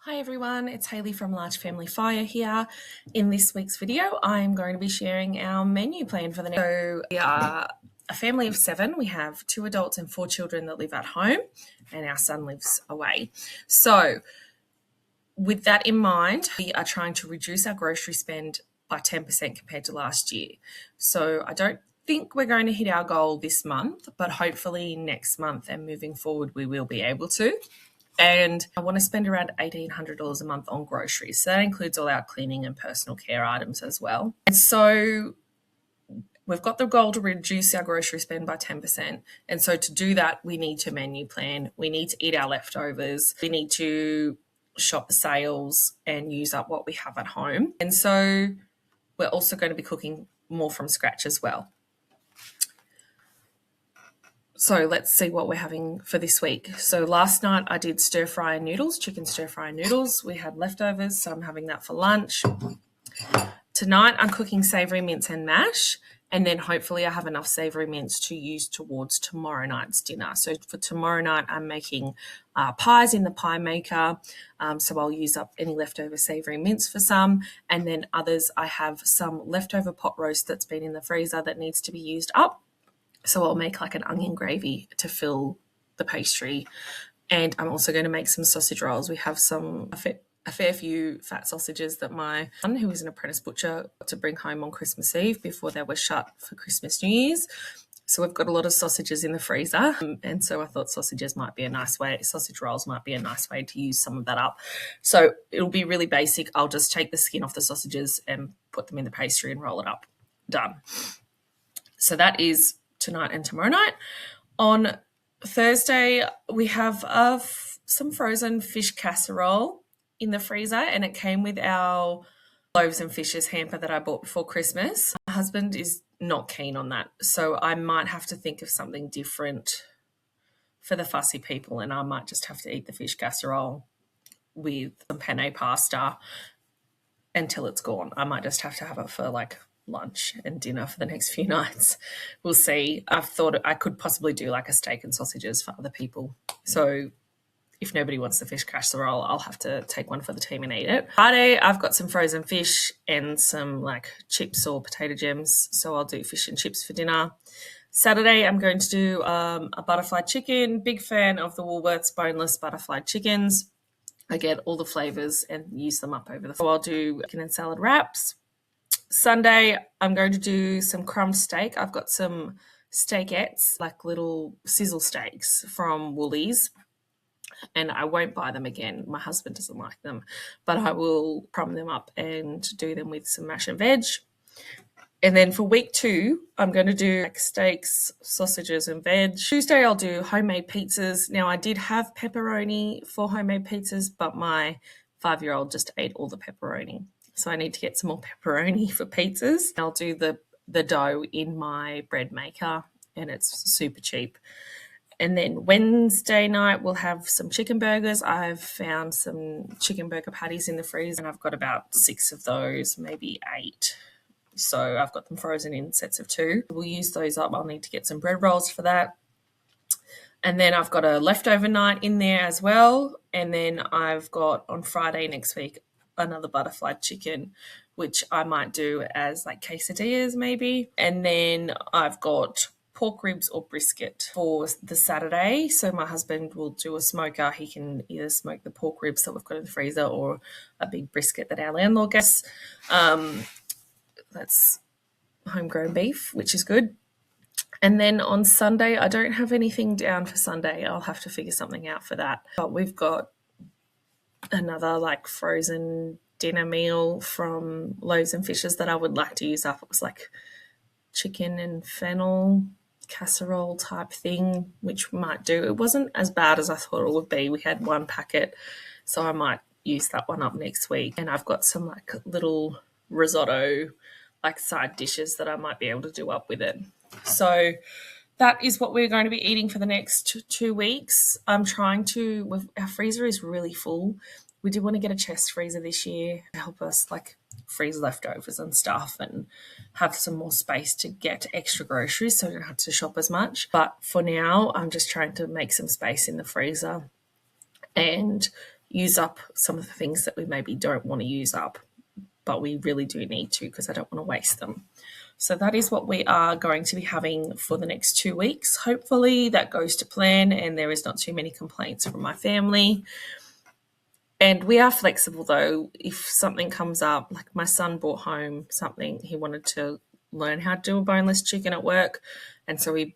Hi everyone, it's Hayley from Large Family Fire here. In this week's video, I'm going to be sharing our menu plan for the next. So we are a family of 7. We have 2 adults and 4 children that live at home, and our son lives away. So with that in mind, we are trying to reduce our grocery spend by 10% compared to last year. So I don't think we're going to hit our goal this month, but hopefully next month and moving forward, we will be able to. And I want to spend around $1,800 a month on groceries. So that includes all our cleaning and personal care items as well. And so we've got the goal to reduce our grocery spend by 10%. And so to do that, we need to menu plan. We need to eat our leftovers. We need to shop the sales and use up what we have at home. And so we're also going to be cooking more from scratch as well. So let's see what we're having for this week. So last night I did stir-fry noodles, chicken stir-fry noodles. We had leftovers, so I'm having that for lunch. Tonight I'm cooking savoury mince and mash, and then hopefully I have enough savoury mince to use towards tomorrow night's dinner. So for tomorrow night I'm making pies in the pie maker, so I'll use up any leftover savoury mince for some, and then others I have some leftover pot roast that's been in the freezer that needs to be used up. So I'll make like an onion gravy to fill the pastry. And I'm also going to make some sausage rolls. We have a fair few fat sausages that my son, who is an apprentice butcher, got to bring home on Christmas Eve before they were shut for Christmas, New Year's. So we've got a lot of sausages in the freezer. And so I thought sausage rolls might be a nice way to use some of that up. So it'll be really basic. I'll just take the skin off the sausages and put them in the pastry and roll it up. Done. So that is tonight and tomorrow night. On Thursday, we have some frozen fish casserole in the freezer, and it came with our loaves and fishes hamper that I bought before Christmas. My husband is not keen on that, so I might have to think of something different for the fussy people, and I might just have to eat the fish casserole with some penne pasta until it's gone. I might just have to have it for like lunch and dinner for the next few nights. We'll see. I've thought I could possibly do like a steak and sausages for other people. So if nobody wants the fish casserole, I'll have to take one for the team and eat it. Friday, I've got some frozen fish and some like chips or potato gems. So I'll do fish and chips for dinner. Saturday, I'm going to do a butterfly chicken. Big fan of the Woolworths boneless butterfly chickens. I get all the flavours and use them up over the. So I'll do chicken and salad wraps. Sunday, I'm going to do some crumb steak. I've got some steakettes, like little sizzle steaks from Woolies, and I won't buy them again. My husband doesn't like them, but I will crumb them up and do them with some mash and veg. And then for week 2, I'm going to do like steaks, sausages, and veg. Tuesday, I'll do homemade pizzas. Now, I did have pepperoni for homemade pizzas, but my 5-year-old just ate all the pepperoni. So I need to get some more pepperoni for pizzas. I'll do the dough in my bread maker, and it's super cheap. And then Wednesday night, we'll have some chicken burgers. I've found some chicken burger patties in the freezer, and I've got about 6 of those, maybe 8. So I've got them frozen in sets of 2. We'll use those up. I'll need to get some bread rolls for that. And then I've got a leftover night in there as well. And then I've got on Friday next week another butterfly chicken, which I might do as like quesadillas maybe. And then I've got pork ribs or brisket for the Saturday. So my husband will do a smoker. He can either smoke the pork ribs that we've got in the freezer or a big brisket that our landlord gets. That's homegrown beef, which is good. And then on Sunday, I don't have anything down for Sunday. I'll have to figure something out for that. But we've got another like frozen dinner meal from Loaves and Fishes that I would like to use up. It was like chicken and fennel casserole type thing, which we might do. It wasn't as bad as I thought it would be. We had 1 packet, so I might use that one up next week. And I've got some like little risotto like side dishes that I might be able to do up with it. So that is what we're going to be eating for the next 2 weeks. I'm trying to, our freezer is really full. We do want to get a chest freezer this year to help us like freeze leftovers and stuff and have some more space to get extra groceries so I don't have to shop as much. But for now, I'm just trying to make some space in the freezer. And use up some of the things that we maybe don't want to use up, but we really do need to because I don't want to waste them. So that is what we are going to be having for the next 2 weeks. Hopefully that goes to plan and there is not too many complaints from my family. And we are flexible though. If something comes up, like my son brought home something, he wanted to learn how to do a boneless chicken at work. And so he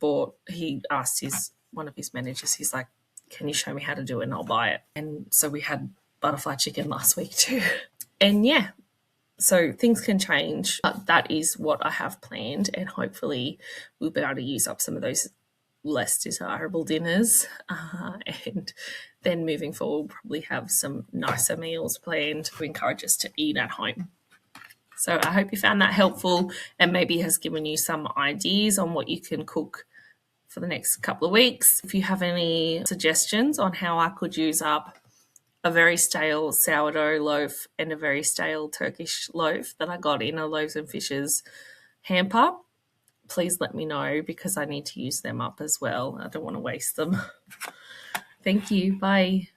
asked one of his managers, he's like, can you show me how to do it and I'll buy it. And so we had butterfly chicken last week too. And yeah, so things can change, but that is what I have planned, and hopefully we'll be able to use up some of those less desirable dinners. And then moving forward, we'll probably have some nicer meals planned to encourage us to eat at home. So I hope you found that helpful and maybe has given you some ideas on what you can cook for the next couple of weeks. If you have any suggestions on how I could use up a very stale sourdough loaf and a very stale Turkish loaf that I got in a Loaves and Fishes hamper, please let me know because I need to use them up as well. I don't want to waste them. Thank you. Bye.